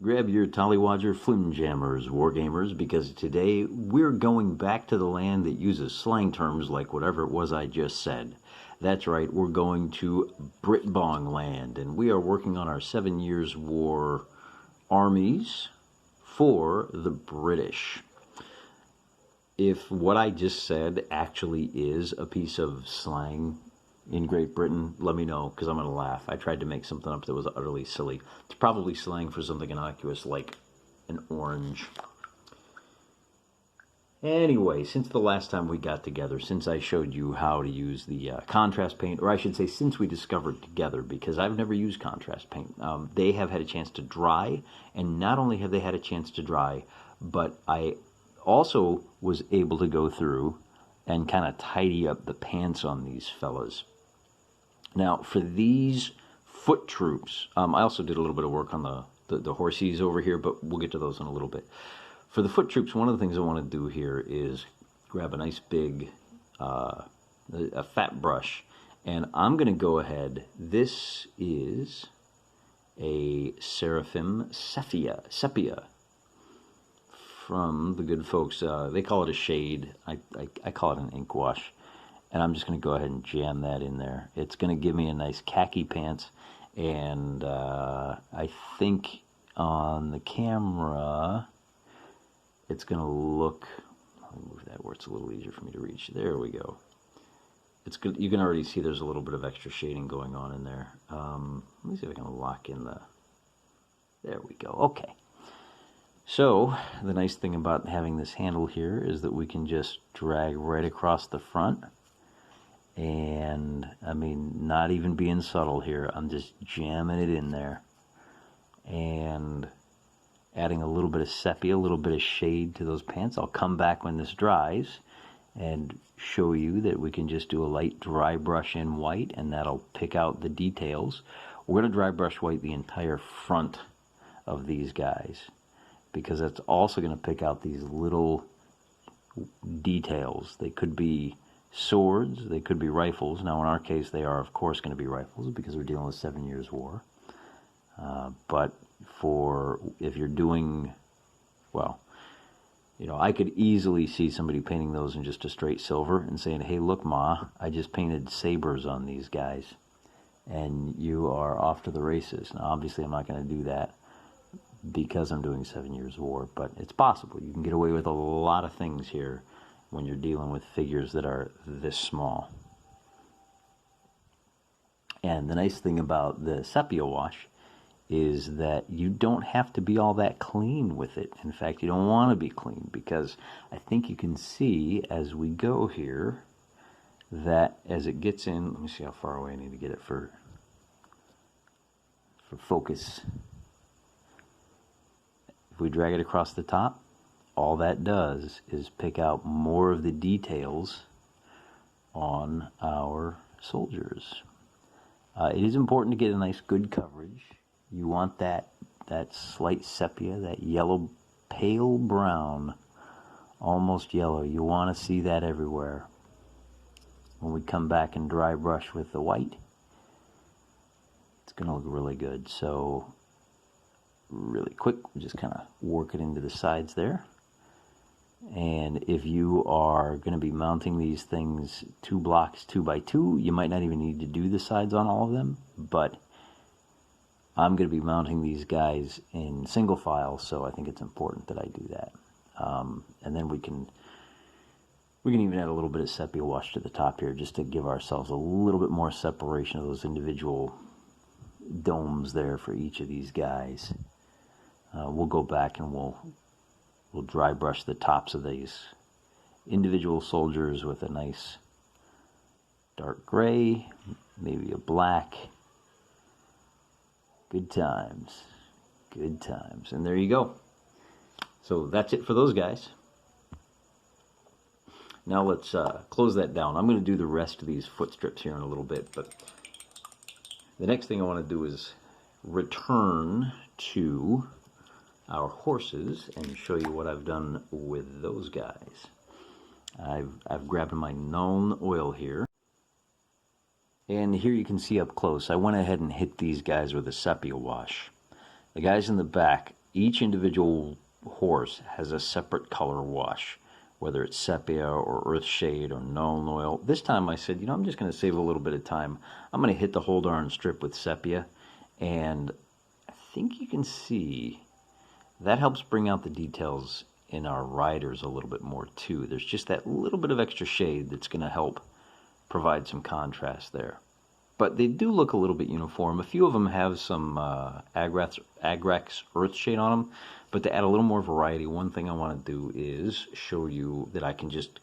Grab your Tollywadger flimjammers, Wargamers, because today we're going back to the land that uses slang terms like whatever it was I just said. That's right, we're going to Britbong land, and we are working on our 7 Years' War armies for the British. If what I just said actually is a piece of slang in Great Britain, let me know, because I'm going to laugh. I tried to make something up that was utterly silly. It's probably slang for something innocuous like an orange. Anyway, since the last time we got together, since I showed you how to use the contrast paint, or I should say since we discovered together, because I've never used contrast paint, they have had a chance to dry, and not only have they had a chance to dry, but I also was able to go through and kind of tidy up the pants on these fellas. Now, for these foot troops, I also did a little bit of work on the horsies over here, but we'll get to those in a little bit. For the foot troops, one of the things I want to do here is grab a nice big, a fat brush, and I'm going to go ahead. This is a Seraphim Sepia from the good folks. They call it a shade. I call it an ink wash. And I'm just going to go ahead and jam that in there. It's going to give me a nice khaki pants. And I think on the camera, it's going to look... Let me move that where it's a little easier for me to reach. There we go. It's good. You can already see there's a little bit of extra shading going on in there. Let me see if I can lock in the... There we go. Okay. So, the nice thing about having this handle here is that we can just drag right across the front. And, I mean, not even being subtle here. I'm just jamming it in there. And adding a little bit of sepia, a little bit of shade to those pants. I'll come back when this dries and show you that we can just do a light dry brush in white, and that'll pick out the details. We're going to dry brush white the entire front of these guys, because that's also going to pick out these little details. They could be swords, they could be rifles. Now in our case they are of course going to be rifles because we're dealing with 7 Years' War. But for if you're doing, well, you know, I could easily see somebody painting those in just a straight silver and saying, hey look Ma, I just painted sabers on these guys, and you are off to the races. Now obviously I'm not going to do that because I'm doing 7 Years' War, but it's possible. You can get away with a lot of things here when you're dealing with figures that are this small. And the nice thing about the sepia wash is that you don't have to be all that clean with it. In fact, you don't want to be clean, because I think you can see as we go here that as it gets in, let me see how far away I need to get it for focus. If we drag it across the top, all that does is pick out more of the details on our soldiers. It is important to get a nice good coverage. You want that slight sepia, that yellow, pale brown, almost yellow. You want to see that everywhere. When we come back and dry brush with the white, it's going to look really good. So really quick, we'll just kind of work it into the sides there. And if you are going to be mounting these things 2 blocks 2 by 2, you might not even need to do the sides on all of them, but I'm going to be mounting these guys in single file, so I think it's important that I do that. And then we can even add a little bit of sepia wash to the top here, just to give ourselves a little bit more separation of those individual domes there for each of these guys. We'll go back and we'll dry brush the tops of these individual soldiers with a nice dark gray, maybe a black. Good times. Good times. And there you go. So that's it for those guys. Now let's close that down. I'm going to do the rest of these foot strips here in a little bit, but the next thing I want to do is return to our horses and show you what I've done with those guys. I've grabbed my Nuln oil here, and here you can see up close I went ahead and hit these guys with a sepia wash. The guys in the back, each individual horse has a separate color wash, whether it's sepia or earthshade or Nuln Oil. This time I said, I'm just going to save a little bit of time. I'm going to hit the whole darn strip with sepia, and I think you can see that helps bring out the details in our riders a little bit more too. There's just that little bit of extra shade that's going to help provide some contrast there. But they do look a little bit uniform. A few of them have some Agrax Earthshade on them, but to add a little more variety, one thing I want to do is show you that I can just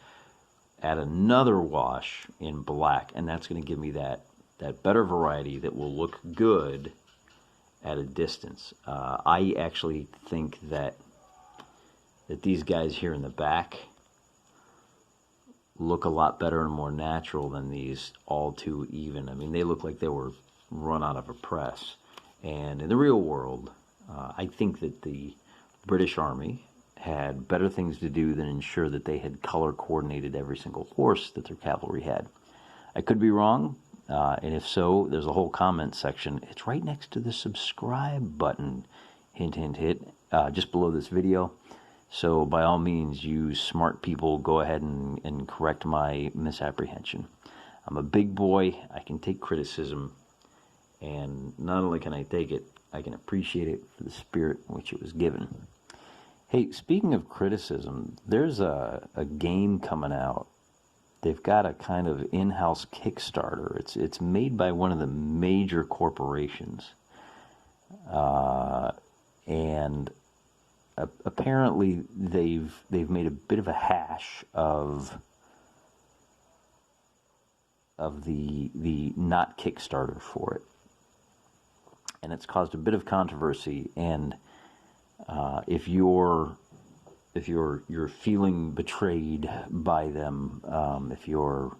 add another wash in black, and that's going to give me that better variety that will look good at a distance. I actually think that these guys here in the back look a lot better and more natural than these all too even. I mean, they look like they were run out of a press. And in the real world, I think that the British Army had better things to do than ensure that they had color coordinated every single horse that their cavalry had. I could be wrong, and if so, there's a whole comment section. It's right next to the subscribe button, hint, hint, hint, just below this video. So by all means, you smart people, go ahead and correct my misapprehension. I'm a big boy. I can take criticism, and not only can I take it, I can appreciate it for the spirit in which it was given. Hey, speaking of criticism, there's a game coming out. They've got a kind of in-house Kickstarter. It's made by one of the major corporations, and apparently they've made a bit of a hash of the not Kickstarter for it, and it's caused a bit of controversy. And if you're feeling betrayed by them, if you're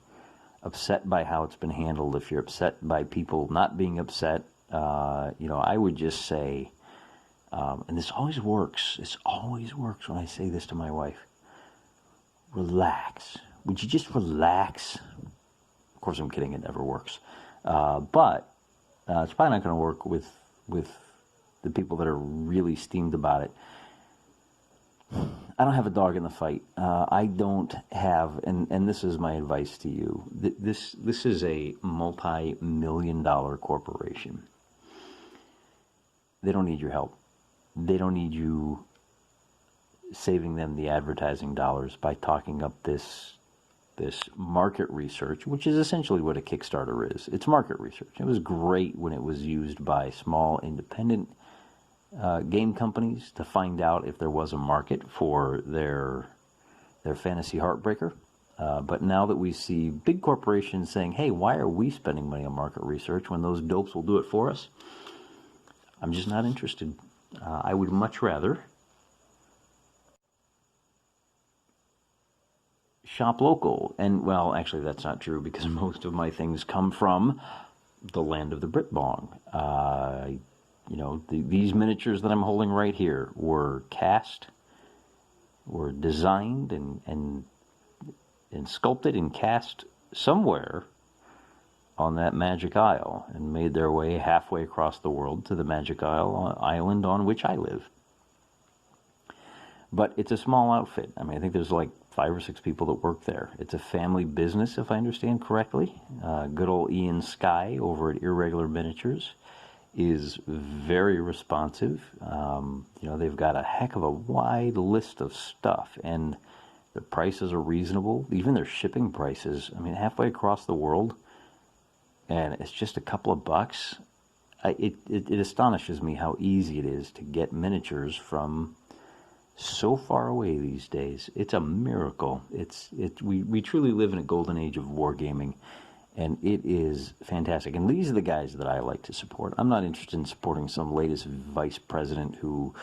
upset by how it's been handled, if you're upset by people not being upset, I would just say, and this always works. This always works when I say this to my wife. Relax. Would you just relax? Of course, I'm kidding. It never works. But it's probably not going to work with the people that are really steamed about it. I don't have a dog in the fight. I don't have, and this is my advice to you. This is a multi-million-dollar corporation. They don't need your help. They don't need you saving them the advertising dollars by talking up this market research, which is essentially what a Kickstarter is. It's market research. It was great when it was used by small independent game companies to find out if there was a market for their fantasy heartbreaker. But now that we see big corporations saying, hey, why are we spending money on market research when those dopes will do it for us? I'm just not interested. I would much rather shop local. And, well, actually, that's not true, because most of my things come from the land of the Britbong. These miniatures that I'm holding right here were designed and sculpted and cast somewhere on that Magic Isle, and made their way halfway across the world to the Magic Island on which I live. But it's a small outfit. I mean, I think there's like 5 or 6 people that work there. It's a family business, if I understand correctly. Good old Ian Sky over at Irregular Miniatures is very responsive. They've got a heck of a wide list of stuff, and the prices are reasonable. Even their shipping prices, I mean, halfway across the world, and it's just a couple of bucks. It astonishes me how easy it is to get miniatures from so far away these days. It's a miracle. We truly live in a golden age of wargaming, and it is fantastic. And these are the guys that I like to support. I'm not interested in supporting some latest vice president who,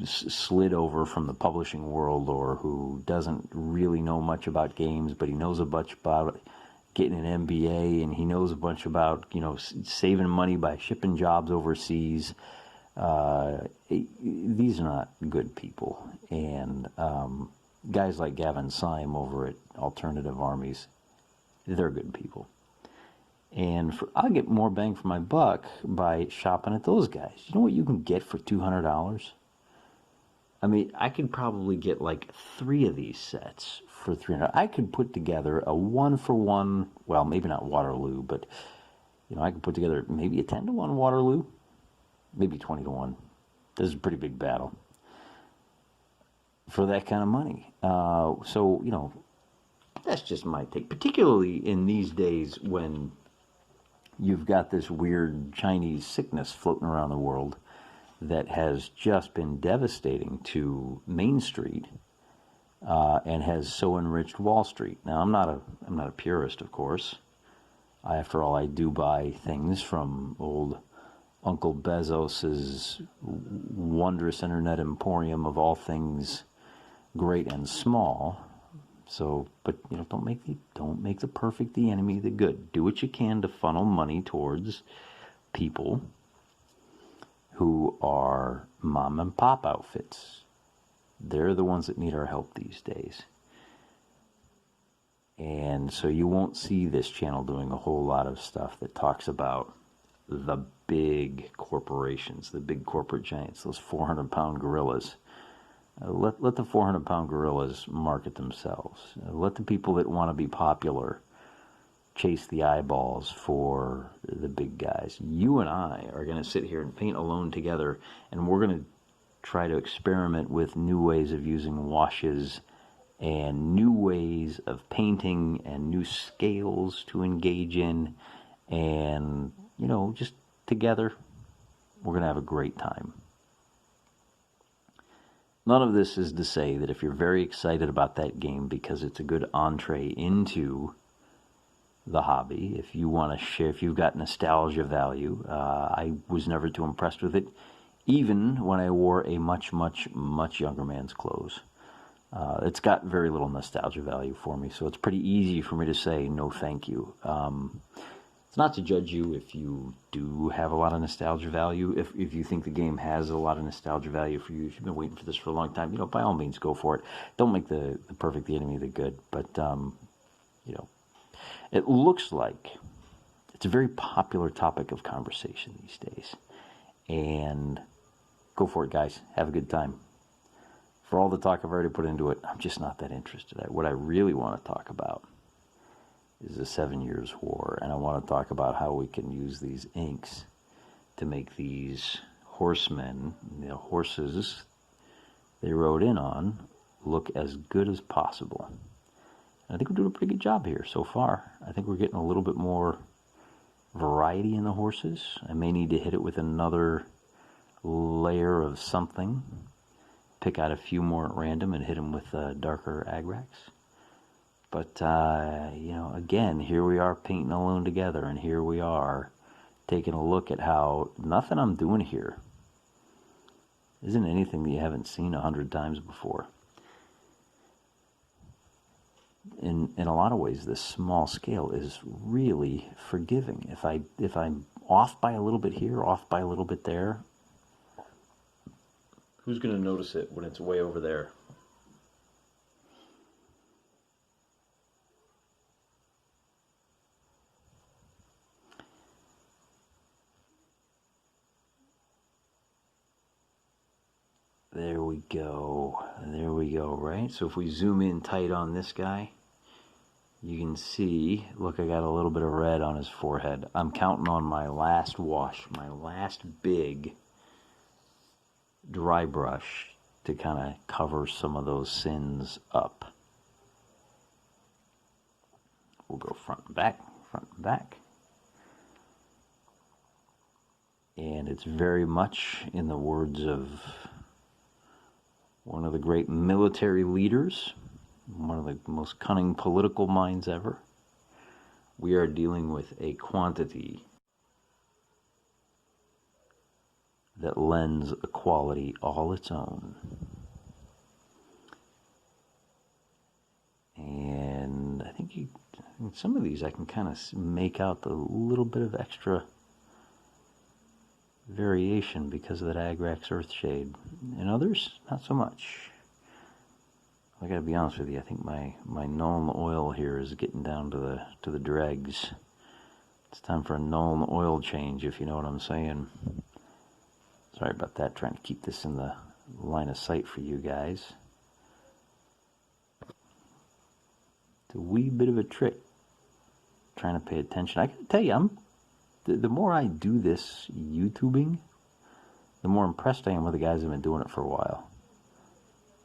slid over from the publishing world, or who doesn't really know much about games, but he knows a bunch about getting an MBA, and he knows a bunch about, saving money by shipping jobs overseas. These are not good people. And guys like Gavin Syme over at Alternative Armies, they're good people. And I'll get more bang for my buck by shopping at those guys. You know what you can get for $200? I mean, I could probably get like 3 of these sets for 300. I could put together a 1-for-1, well, maybe not Waterloo, but I could put together maybe a 10-to-1 Waterloo, maybe 20-to-1. This is a pretty big battle for that kind of money. So, that's just my take, particularly in these days when you've got this weird Chinese sickness floating around the world that has just been devastating to Main Street and has so enriched Wall Street. Now, I'm not a purist, of course. After all, I do buy things from old Uncle Bezos's wondrous internet emporium of all things great and small. So, but don't make the perfect the enemy of the good. Do what you can to funnel money towards people who are mom and pop outfits. They're the ones that need our help these days. And so you won't see this channel doing a whole lot of stuff that talks about the big corporations, the big corporate giants, those 400-pound gorillas. Let the 400-pound gorillas market themselves. Let the people that want to be popular chase the eyeballs for the big guys. You and I are going to sit here and paint alone together, and we're going to try to experiment with new ways of using washes and new ways of painting and new scales to engage in. And, just together, we're going to have a great time. None of this is to say that if you're very excited about that game because it's a good entree into the hobby, if you want to share, if you've got nostalgia value, I was never too impressed with it, even when I wore a much, much, much younger man's clothes. It's got very little nostalgia value for me, so it's pretty easy for me to say no thank you. It's not to judge you if you do have a lot of nostalgia value. If you think the game has a lot of nostalgia value for you, if you've been waiting for this for a long time, by all means, go for it. Don't make the perfect the enemy of the good. But, it looks like it's a very popular topic of conversation these days. And go for it, guys. Have a good time. For all the talk I've already put into it, I'm just not that interested. What I really want to talk about is the 7 Years' War, and I want to talk about how we can use these inks to make these horsemen, the horses they rode in on, look as good as possible. And I think we're doing a pretty good job here so far. I think we're getting a little bit more variety in the horses. I may need to hit it with another layer of something, pick out a few more at random and hit them with darker agrax. But, again, here we are painting alone together, and here we are taking a look at how nothing I'm doing here isn't anything that you haven't seen 100 times before. In a lot of ways, this small scale is really forgiving. If I'm off by a little bit here, off by a little bit there, who's going to notice it when it's way over there? There we go. There we go, right? So if we zoom in tight on this guy, you can see, look, I got a little bit of red on his forehead. I'm counting on my last wash, my last big dry brush to kind of cover some of those sins up. We'll go front and back, front and back. And it's very much in the words of one of the great military leaders, one of the most cunning political minds ever. We are dealing with a quantity that lends a quality all its own. And I think some of these I can kind of make out the little bit of extra variation because of that Agrax Earthshade. And others, not so much. I gotta be honest with you, I think my Nuln oil here is getting down to the dregs. It's time for a Nuln oil change, if you know what I'm saying. Sorry about that, trying to keep this in the line of sight for you guys. It's a wee bit of a trick, trying to pay attention. I gotta tell you, the more I do this YouTubing, the more impressed I am with the guys that have been doing it for a while.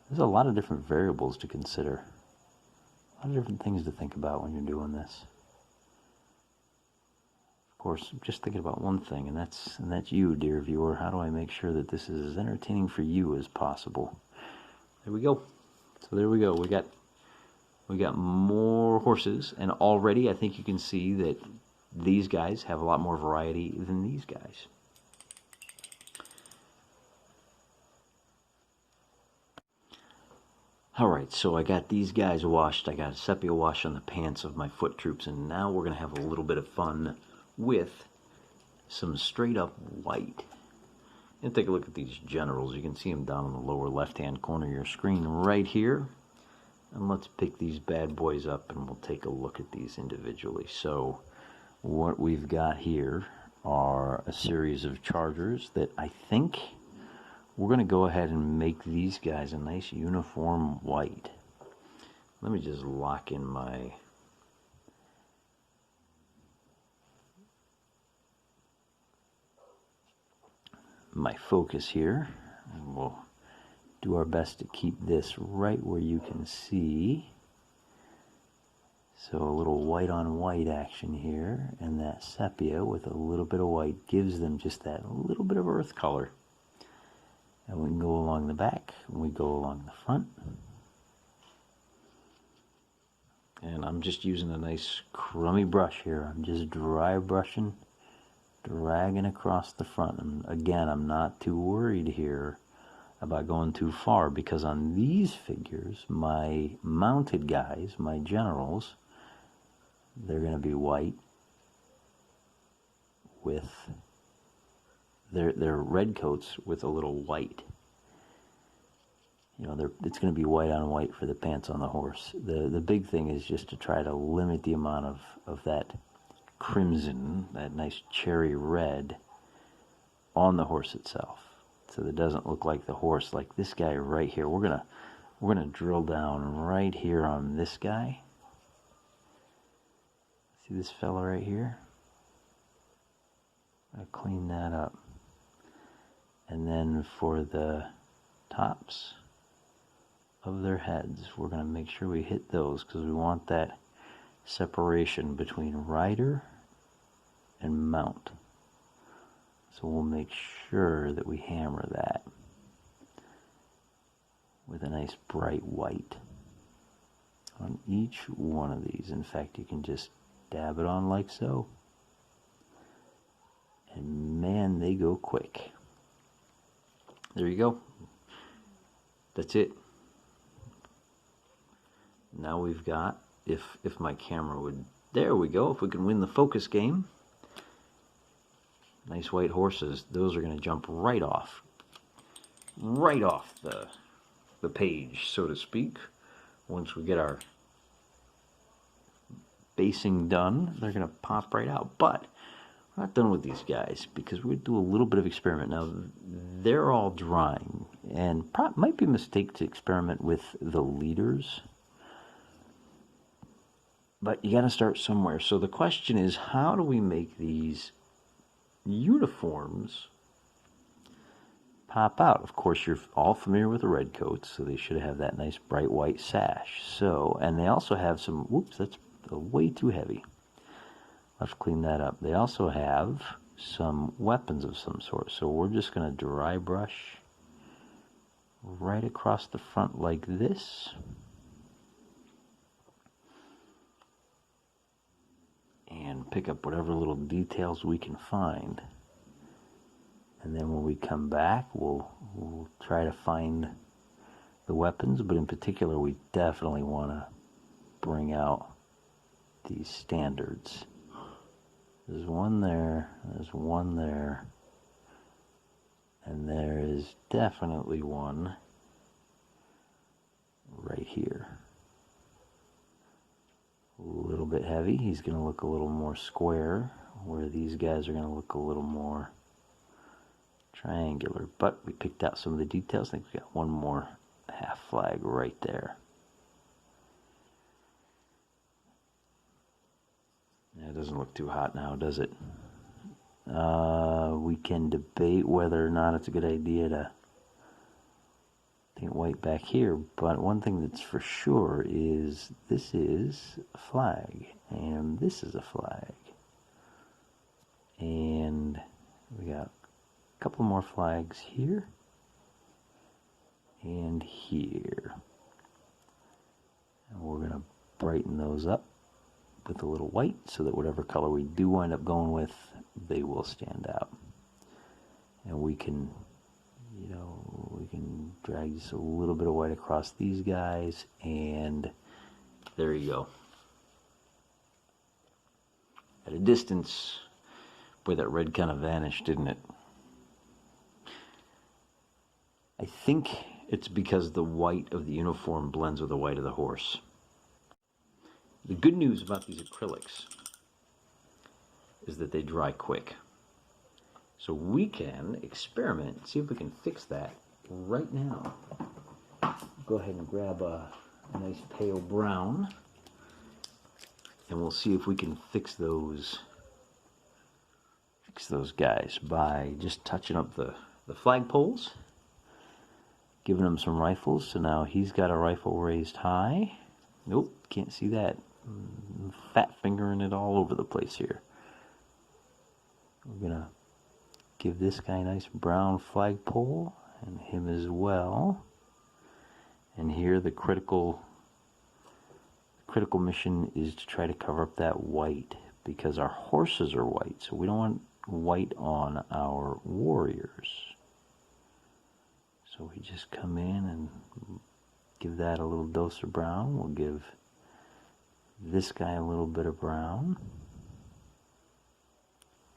There's a lot of different variables to consider. A lot of different things to think about when you're doing this. Of course, I'm just thinking about one thing, and that's you, dear viewer. How do I make sure that this is as entertaining for you as possible? There we go. So there we go. We got more horses, and already I think you can see that these guys have a lot more variety than these guys. Alright, so I got these guys washed. I got a sepia wash on the pants of my foot troops, and now we're going to have a little bit of fun with some straight up white. And take a look at these generals. You can see them down in the lower left hand corner of your screen right here. And let's pick these bad boys up and we'll take a look at these individually. So what we've got here are a series of chargers that I think we're going to go ahead and make these guys a nice uniform white. Let me just lock in my focus here, and we'll do our best to keep this right where you can see. So a little white on white action here, and that sepia with a little bit of white gives them just that little bit of earth color. And we can go along the back, and we go along the front. And I'm just using a nice crummy brush here. I'm just dry brushing, dragging across the front. And again, I'm not too worried here about going too far, because on these figures, my mounted guys, my generals, they're going to be white with their red coats with a little white. You know, it's going to be white on white for the pants on the horse. The big thing is just to try to limit the amount of that crimson, that nice cherry red, on the horse itself, so that it doesn't look like the horse. Like this guy right here, we're gonna drill down right here on this guy. See this fella right here? I'll clean that up. And then for the tops of their heads, we're going to make sure we hit those, because we want that separation between rider and mount. So we'll make sure that we hammer that with a nice bright white on each one of these. In fact, you can just dab it on like so. And man, they go quick. There you go. That's it. Now we've got, if my camera would, there we go. If we can win the focus game. Nice white horses. Those are going to jump right off the page, so to speak. Once we get our basing done, they're going to pop right out. But we're not done with these guys, because we're going to do a little bit of experiment. Now, they're all drying, and might be a mistake to experiment with the leaders, but you got to start somewhere. So the question is, how do we make these uniforms pop out? Of course, you're all familiar with the red coats, so they should have that nice bright white sash. So, and they also have some, whoops, that's way too heavy. Let's clean that up. They also have some weapons of some sort. So we're just going to dry brush right across the front like this. And pick up whatever little details we can find. And then when we come back, we'll try to find the weapons. But in particular, we definitely want to bring out these standards. There's one there, there's one there, and there is definitely one right here. A little bit heavy. He's going to look a little more square, where these guys are going to look a little more triangular, but we picked out some of the details. I think we got one more half flag right there. Yeah, it doesn't look too hot now, does it? We can debate whether or not it's a good idea to paint white back here, but one thing that's for sure is this is a flag, and this is a flag. And we got a couple more flags here and here. And we're going to brighten those up with a little white so that whatever color we do wind up going with, they will stand out. And we can, you know, we can drag just a little bit of white across these guys, and there you go. At a distance, boy, that red kind of vanished, didn't it? I think it's because the white of the uniform blends with the white of the horse. The good news about these acrylics is that they dry quick. So we can experiment, see if we can fix that right now. Go ahead and grab a nice pale brown, and we'll see if we can fix those guys by just touching up the flagpoles, giving him some rifles. So now he's got a rifle raised high. Nope, can't see that. Fat fingering it all over the place here. We're gonna give this guy a nice brown flagpole, and him as well. And here the critical mission is to try to cover up that white, because our horses are white, so we don't want white on our warriors. So we just come in and give that a little dose of brown. We'll give this guy a little bit of brown.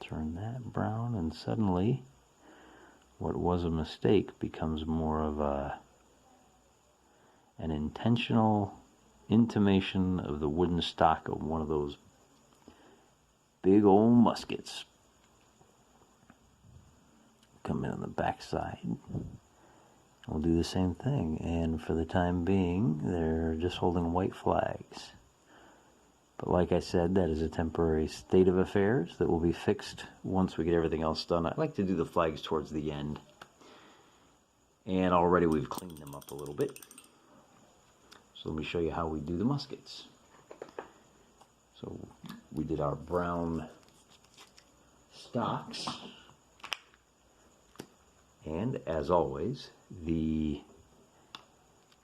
Turn that brown, and suddenly what was a mistake becomes more of an intentional intimation of the wooden stock of one of those big old muskets. Come in on the back side. We'll do the same thing, and for the time being, they're just holding white flags. But like I said, that is a temporary state of affairs that will be fixed once we get everything else done. I like to do the flags towards the end, and already we've cleaned them up a little bit. So let me show you how we do the muskets. So we did our brown stocks, and as always, the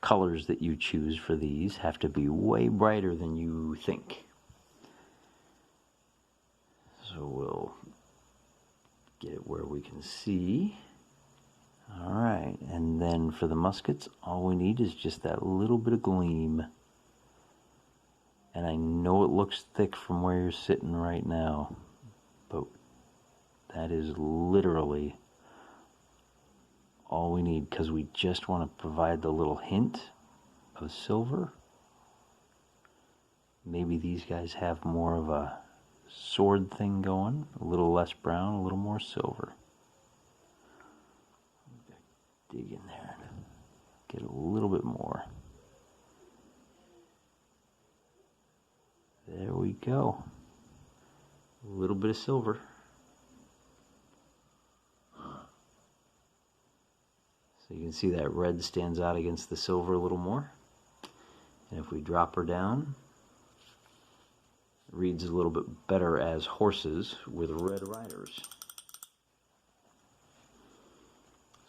colors that you choose for these have to be way brighter than you think. So we'll get it where we can see. Alright, and then for the muskets, all we need is just that little bit of gleam. And I know it looks thick from where you're sitting right now, but that is literally all we need, because we just want to provide the little hint of silver. Maybe these guys have more of a sword thing going, a little less brown, a little more silver. Dig in there and get a little bit more. There we go. A little bit of silver. So you can see that red stands out against the silver a little more. And if we drop her down, it reads a little bit better as horses with red riders.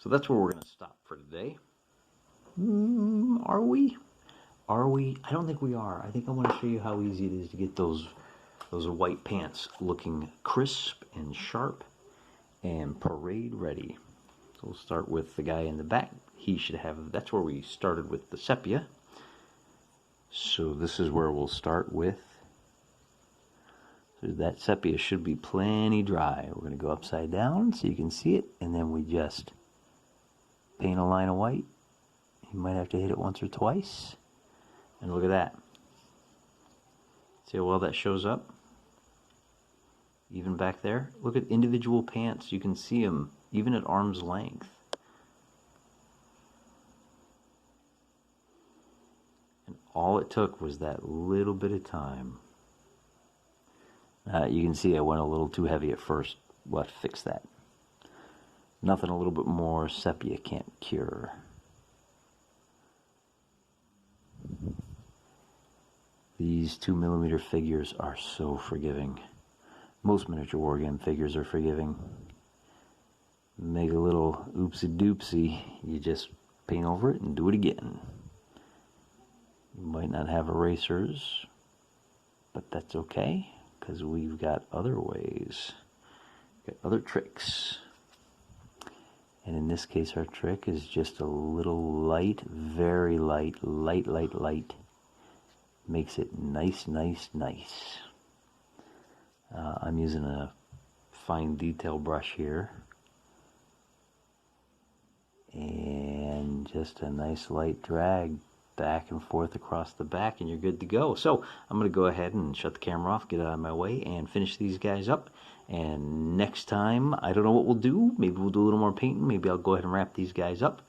So that's where we're going to stop for today. Are we? Are we? I don't think we are. I think I want to show you how easy it is to get those white pants looking crisp and sharp and parade ready. So we'll start with the guy in the back. He should have, that's where we started with the sepia. So this is where we'll start with. So that sepia should be plenty dry. We're going to go upside down so you can see it, and then we just paint a line of white. You might have to hit it once or twice. And look at that. See how well that shows up? Even back there. Look at individual pants. You can see them even at arm's length. And all it took was that little bit of time. You can see I went a little too heavy at first. We'll have to fix that. Nothing a little bit more sepia can't cure. These 2mm figures are so forgiving. Most miniature wargame figures are forgiving. Make a little oopsie doopsie, you just paint over it and do it again. You might not have erasers, but that's okay, because we've got other ways, got other tricks. And in this case, our trick is just a little light, very light, light. Makes it nice. I'm using a fine detail brush here. And just a nice light drag back and forth across the back, and you're good to go. So I'm going to go ahead and shut the camera off, get out of my way, and finish these guys up. And next time, I don't know what we'll do. Maybe we'll do a little more painting. Maybe I'll go ahead and wrap these guys up.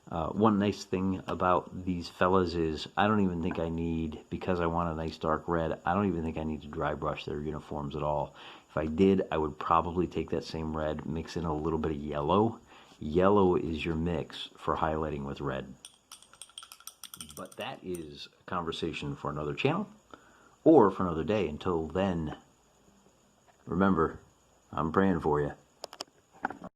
One nice thing about these fellas is I don't even think I need, because I want a nice dark red, I don't even think I need to dry brush their uniforms at all. If I did, I would probably take that same red, mix in a little bit of yellow. Yellow is your mix for highlighting with red. But that is a conversation for another channel or for another day. Until then, remember, I'm praying for you.